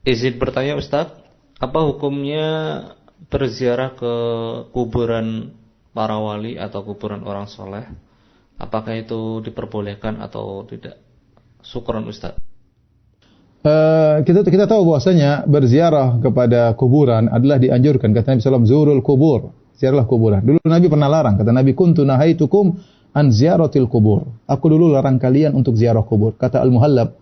Izin bertanya Ustadz, apa hukumnya berziarah ke kuburan para wali atau kuburan orang soleh? Apakah itu diperbolehkan atau tidak? Syukran Ustadz. Kita tahu bahwasanya berziarah kepada kuburan adalah dianjurkan. Kata Nabi SAW, zurul kubur, ziarahlah kuburan. Dulu Nabi pernah larang. Kata Nabi, kuntu nahaitukum an ziyaratil kubur. Aku dulu larang kalian untuk ziarah kubur. Kata Al-Muhallab,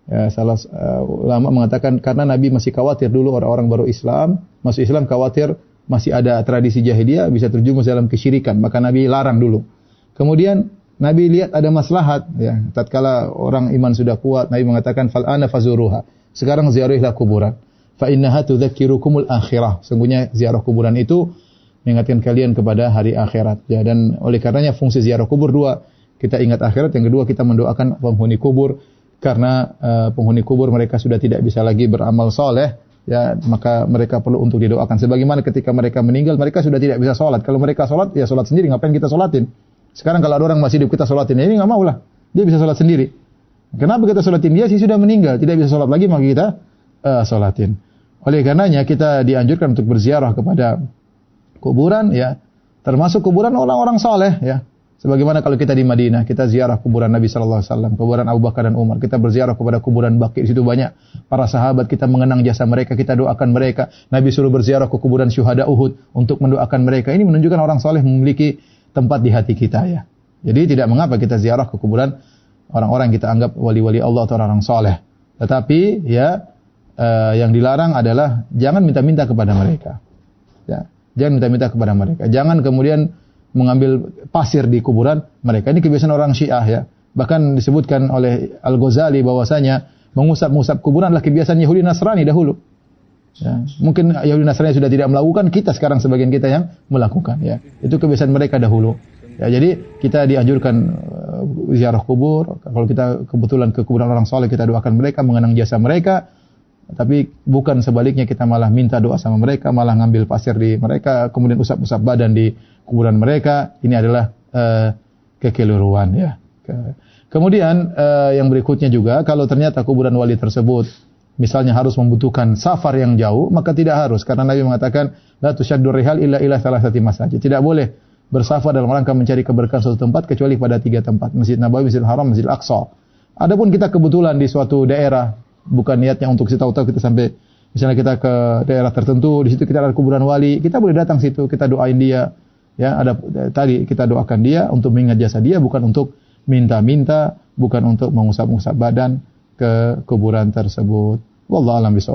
ya, salah ulama mengatakan karena Nabi masih khawatir dulu orang-orang baru Islam, masuk Islam khawatir masih ada tradisi jahiliyah bisa terjumus dalam kesyirikan, maka Nabi larang dulu. Kemudian Nabi lihat ada maslahat, ya, tatkala orang iman sudah kuat, Nabi mengatakan fal ana fazuruha. Sekarang ziarahilah kuburan. Fa innaha tudzakirukumul akhirah. Sungguhnya ziarah kuburan itu mengingatkan kalian kepada hari akhirat. Ya, dan oleh karenanya fungsi ziarah kubur dua. Kita ingat akhirat, yang kedua kita mendoakan penghuni kubur karena penghuni kubur mereka sudah tidak bisa lagi beramal soleh, ya, maka mereka perlu untuk didoakan. Sebagaimana ketika mereka meninggal, mereka sudah tidak bisa sholat. Kalau mereka sholat, ya sholat sendiri. Ngapain kita sholatin? Sekarang kalau ada orang masih hidup kita sholatin, ini nggak mau lah. Dia bisa sholat sendiri. Kenapa kita sholatin dia? Sih sudah meninggal, tidak bisa sholat lagi, maka kita sholatin. Oleh karenanya kita dianjurkan untuk berziarah kepada kuburan, ya, termasuk kuburan orang-orang soleh, ya. Sebagaimana kalau kita di Madinah, kita ziarah kuburan Nabi sallallahu alaihi wasallam, kuburan Abu Bakar dan Umar. Kita berziarah kepada kuburan Baqi, di situ banyak para sahabat, kita mengenang jasa mereka, kita doakan mereka. Nabi suruh berziarah ke kuburan syuhada Uhud untuk mendoakan mereka. Ini menunjukkan orang soleh memiliki tempat di hati kita, ya. Jadi tidak mengapa kita ziarah ke kuburan orang-orang yang kita anggap wali-wali Allah atau orang soleh. Tetapi ya yang dilarang adalah jangan minta-minta kepada mereka. Ya, jangan minta-minta kepada mereka. Jangan kemudian mengambil pasir di kuburan mereka. Ini kebiasaan orang Syiah, ya. Bahkan disebutkan oleh Al-Ghazali bahwasanya mengusap-ngusap kuburan adalah kebiasaan Yahudi Nasrani dahulu. Ya, mungkin Yahudi Nasrani sudah tidak melakukan, kita sekarang sebagian kita yang melakukan, ya. Itu kebiasaan mereka dahulu. Ya, jadi kita dianjurkan ziarah kubur. Kalau kita kebetulan ke kuburan orang soleh, kita doakan mereka, mengenang jasa mereka. Tapi bukan sebaliknya, kita malah minta doa sama mereka, malah ngambil pasir di mereka, kemudian usap-usap badan di kuburan mereka. Ini adalah kekeliruan, ya. Kemudian yang berikutnya juga, kalau ternyata kuburan wali tersebut misalnya harus membutuhkan safar yang jauh, maka tidak harus, karena Nabi mengatakan la tusyaddur rihal illa ila thalathati masajid. Tidak boleh bersafar dalam rangka mencari keberkahan suatu tempat kecuali pada 3 tempat, Masjid Nabawi, Masjidil Haram, Masjidil Aqsa. Adapun kita kebetulan di suatu daerah, bukan niatnya untuk kita tahu-tahu kita sampai, misalnya kita ke daerah tertentu, di situ kita ada kuburan wali, kita boleh datang situ, kita doain dia, ya. Ada tadi kita doakan dia untuk mengingat jasa dia, bukan untuk minta-minta, bukan untuk mengusap-usap badan ke kuburan tersebut. Wallahu a'lam bishawab.